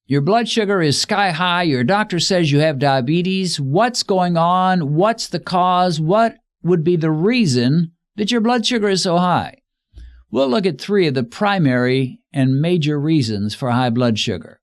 Your blood sugar is sky high. Your doctor says you have diabetes. What's going on? What's the cause? What would be the reason that your blood sugar is so high? We'll look at 3 of the primary and major reasons for high blood sugar.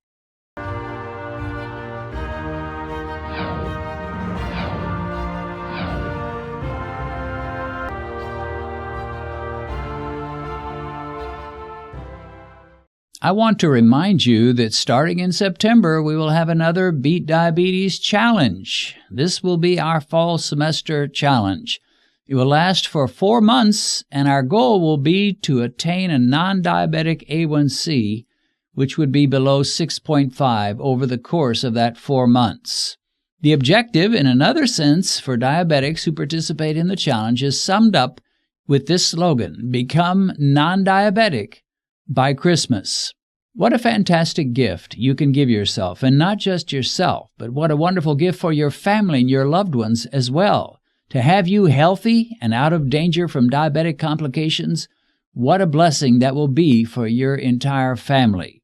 I want to remind you that starting in September, we will have another Beat Diabetes Challenge. This will be our fall semester challenge. It will last for 4 months, and our goal will be to attain a non-diabetic A1C, which would be below 6.5 over the course of that 4 months. The objective, in another sense, for diabetics who participate in the challenge is summed up with this slogan, "Become non-diabetic by Christmas." What a fantastic gift you can give yourself, and not just yourself, but what a wonderful gift for your family and your loved ones as well. To have you healthy and out of danger from diabetic complications, what a blessing that will be for your entire family.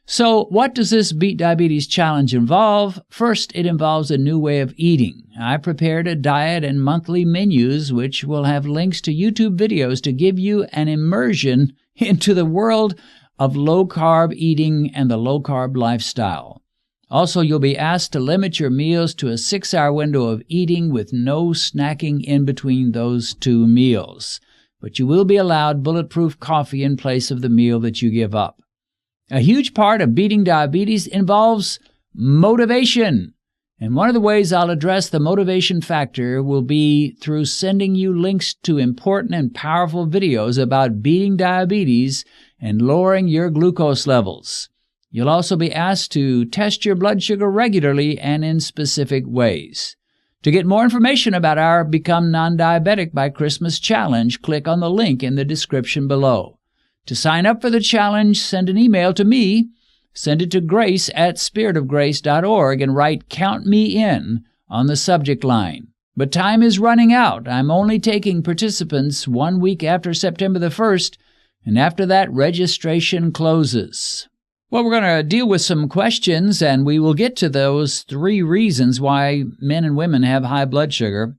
So what does this Beat Diabetes Challenge involve? First, it involves a new way of eating. I prepared a diet and monthly menus which will have links to YouTube videos to give you an immersion into the world of low-carb eating and the low-carb lifestyle. Also, you'll be asked to limit your meals to a 6-hour window of eating with no snacking in between those 2 meals. But you will be allowed bulletproof coffee in place of the meal that you give up. A huge part of beating diabetes involves motivation. And one of the ways I'll address the motivation factor will be through sending you links to important and powerful videos about beating diabetes and lowering your glucose levels. You'll also be asked to test your blood sugar regularly and in specific ways. To get more information about our Become Non-Diabetic by Christmas challenge, click on the link in the description below. To sign up for the challenge, send an email to me. Send it to grace@spiritofgrace.org and write "Count Me In" on the subject line. But time is running out. I'm only taking participants 1 week after September the 1st, and after that, registration closes. Well, we're going to deal with some questions, and we will get to those 3 reasons why men and women have high blood sugar.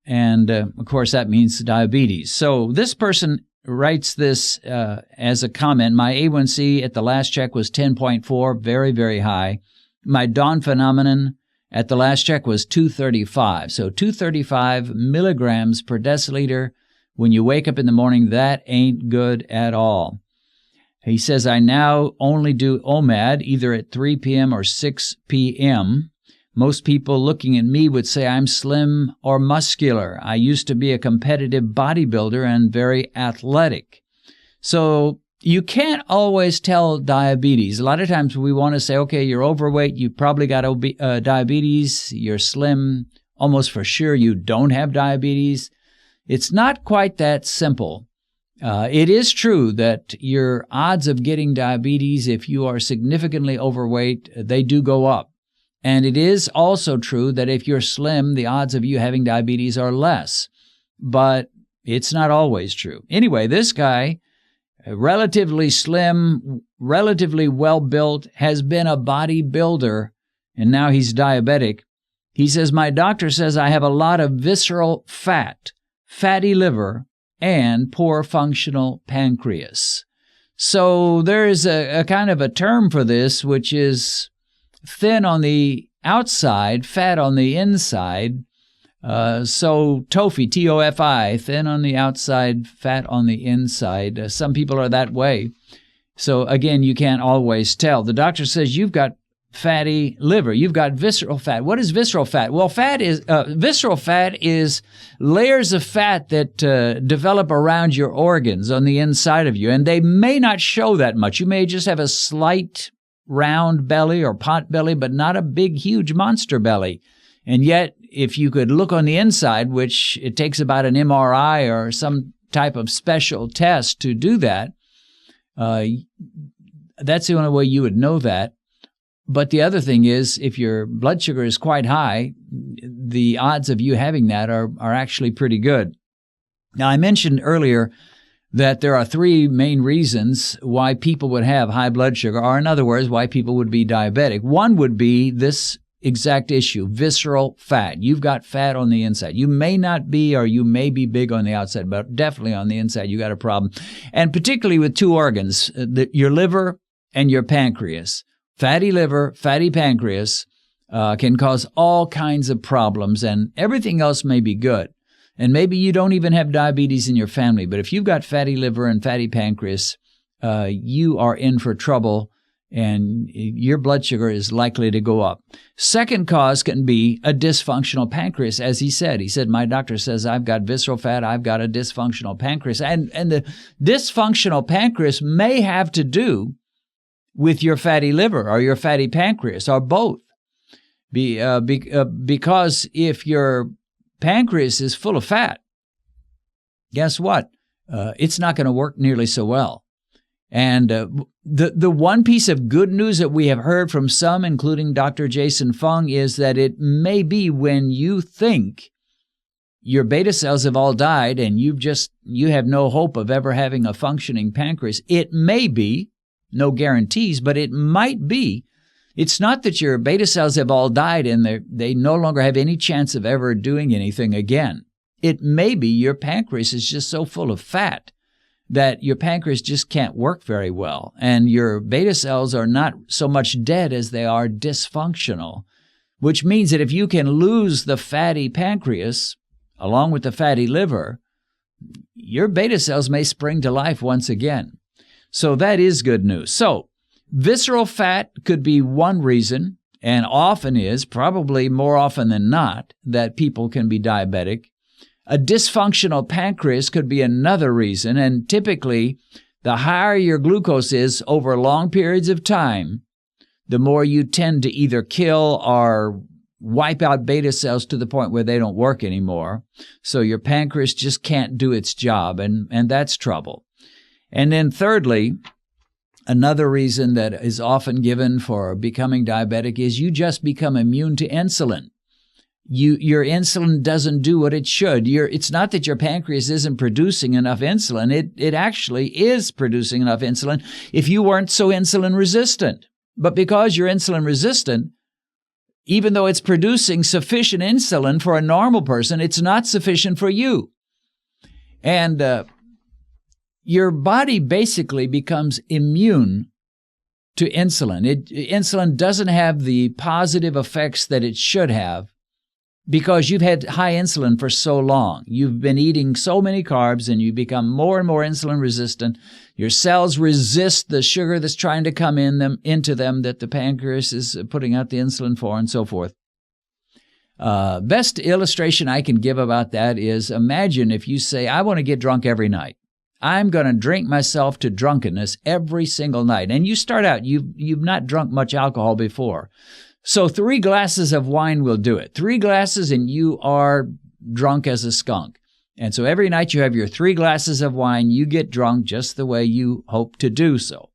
And, of course, that means diabetes. So this person writes this as a comment. My A1C at the last check was 10.4, very, very high. My dawn phenomenon at the last check was 235. So 235 milligrams per deciliter. When you wake up in the morning, that ain't good at all. He says, I now only do OMAD either at 3 p.m. or 6 p.m. Most people looking at me would say I'm slim or muscular. I used to be a competitive bodybuilder and very athletic. So you can't always tell diabetes. A lot of times we want to say, okay, you're overweight, you probably got diabetes, you're slim, almost for sure you don't have diabetes. It's not quite that simple. It is true that your odds of getting diabetes, if you are significantly overweight, they do go up. And it is also true that if you're slim, the odds of you having diabetes are less. But it's not always true. Anyway, this guy, relatively slim, relatively well-built, has been a bodybuilder, and now he's diabetic. He says, my doctor says I have a lot of visceral fat, fatty liver, and poor functional pancreas. So there is a kind of a term for this, which is thin on the outside, fat on the inside. So TOFI, T-O-F-I, thin on the outside, fat on the inside. Some people are that way. So again, you can't always tell. The doctor says you've got fatty liver. You've got visceral fat. What is visceral fat? Well, visceral fat is layers of fat that develop around your organs on the inside of you, and they may not show that much. You may just have a slight round belly or pot belly, but not a big, huge monster belly. And yet, if you could look on the inside, which it takes about an MRI or some type of special test to do that, that's the only way you would know that. But the other thing is, if your blood sugar is quite high, the odds of you having that are actually pretty good. Now, I mentioned earlier that there are three main reasons why people would have high blood sugar, or in other words, why people would be diabetic. One would be this exact issue, visceral fat. You've got fat on the inside. You may not be, or you may be big on the outside, but definitely on the inside, you got a problem. And particularly with two organs, your liver and your pancreas. Fatty liver, fatty pancreas can cause all kinds of problems, and everything else may be good. And maybe you don't even have diabetes in your family, but if you've got fatty liver and fatty pancreas, you are in for trouble, and your blood sugar is likely to go up. Second cause can be a dysfunctional pancreas, as he said. He said, my doctor says I've got visceral fat, I've got a dysfunctional pancreas. And the dysfunctional pancreas may have to do with your fatty liver or your fatty pancreas, or both. Because if your pancreas is full of fat, guess what? It's not going to work nearly so well. And the one piece of good news that we have heard from some, including Dr. Jason Fung, is that it may be when you think your beta cells have all died and you have no hope of ever having a functioning pancreas. It may be, no guarantees, but it might be. It's not that your beta cells have all died and they no longer have any chance of ever doing anything again. It may be your pancreas is just so full of fat that your pancreas just can't work very well, and your beta cells are not so much dead as they are dysfunctional, which means that if you can lose the fatty pancreas along with the fatty liver, your beta cells may spring to life once again. So that is good news. So visceral fat could be one reason, and often is, probably more often than not, that people can be diabetic. A dysfunctional pancreas could be another reason, and typically, the higher your glucose is over long periods of time, the more you tend to either kill or wipe out beta cells to the point where they don't work anymore. So your pancreas just can't do its job, and that's trouble. And then thirdly, another reason that is often given for becoming diabetic is you just become immune to insulin. Your insulin doesn't do what it should. It's not that your pancreas isn't producing enough insulin. It actually is producing enough insulin if you weren't so insulin resistant. But because you're insulin resistant, even though it's producing sufficient insulin for a normal person, it's not sufficient for you. And your body basically becomes immune to insulin. Insulin doesn't have the positive effects that it should have, because you've had high insulin for so long. You've been eating so many carbs and you become more and more insulin resistant. Your cells resist the sugar that's trying to come into them that the pancreas is putting out the insulin for, and so forth. Best illustration I can give about that is, imagine if you say, I want to get drunk every night. I'm going to drink myself to drunkenness every single night. And you start out, you've not drunk much alcohol before. So 3 glasses of wine will do it. 3 glasses and you are drunk as a skunk. And so every night you have your 3 glasses of wine, you get drunk just the way you hope to do so.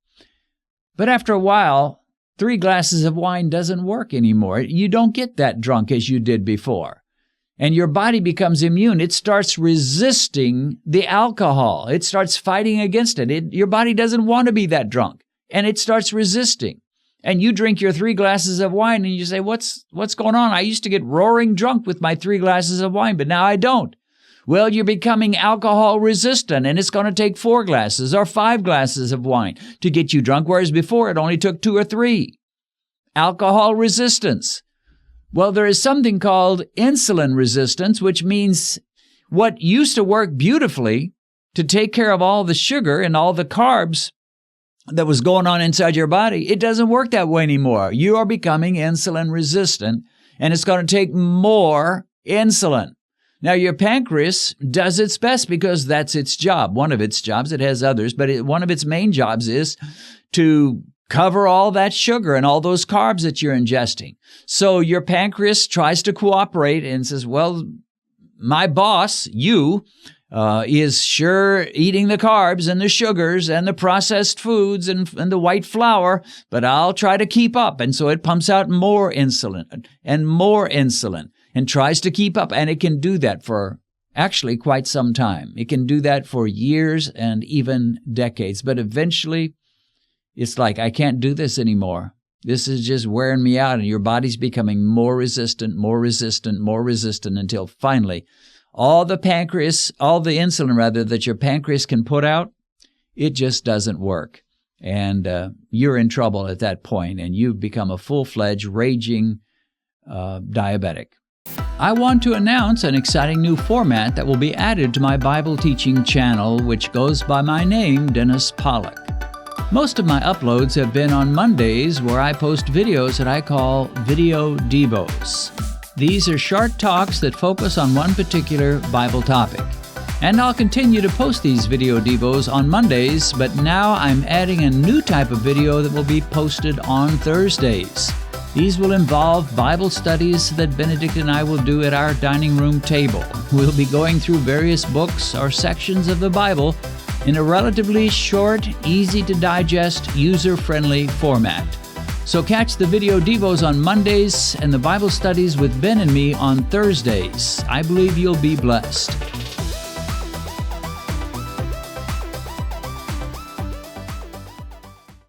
But after a while, 3 glasses of wine doesn't work anymore. You don't get that drunk as you did before. And your body becomes immune. It starts resisting the alcohol. It starts fighting against it. Your body doesn't want to be that drunk. And it starts resisting. And you drink your 3 glasses of wine and you say, what's going on? I used to get roaring drunk with my 3 glasses of wine, but now I don't. Well, you're becoming alcohol resistant, and it's going to take 4 glasses or 5 glasses of wine to get you drunk, whereas before it only took 2 or 3. Alcohol resistance. Well, there is something called insulin resistance, which means what used to work beautifully to take care of all the sugar and all the carbs that was going on inside your body, it doesn't work that way anymore. You are becoming insulin resistant, and it's going to take more insulin. Now, your pancreas does its best because that's its job. One of its jobs, it has others, but one of its main jobs is to cover all that sugar and all those carbs that you're ingesting. So your pancreas tries to cooperate and says, well, my boss, you, is sure eating the carbs and the sugars and the processed foods and the white flour, but I'll try to keep up. And so it pumps out more insulin and tries to keep up. And it can do that for actually quite some time. It can do that for years and even decades. But eventually, it's like, I can't do this anymore. This is just wearing me out, and your body's becoming more resistant until finally all the insulin that your pancreas can put out, it just doesn't work. And you're in trouble at that point, and you've become a full-fledged, raging diabetic. I want to announce an exciting new format that will be added to my Bible teaching channel, which goes by my name, Dennis Pollock. Most of my uploads have been on Mondays, where I post videos that I call Video Devos. These are short talks that focus on one particular Bible topic. And I'll continue to post these Video Devos on Mondays, but now I'm adding a new type of video that will be posted on Thursdays. These will involve Bible studies that Benedict and I will do at our dining room table. We'll be going through various books or sections of the Bible in a relatively short, easy-to-digest, user-friendly format. So catch the Video Devos on Mondays and the Bible studies with Ben and me on Thursdays. I believe you'll be blessed.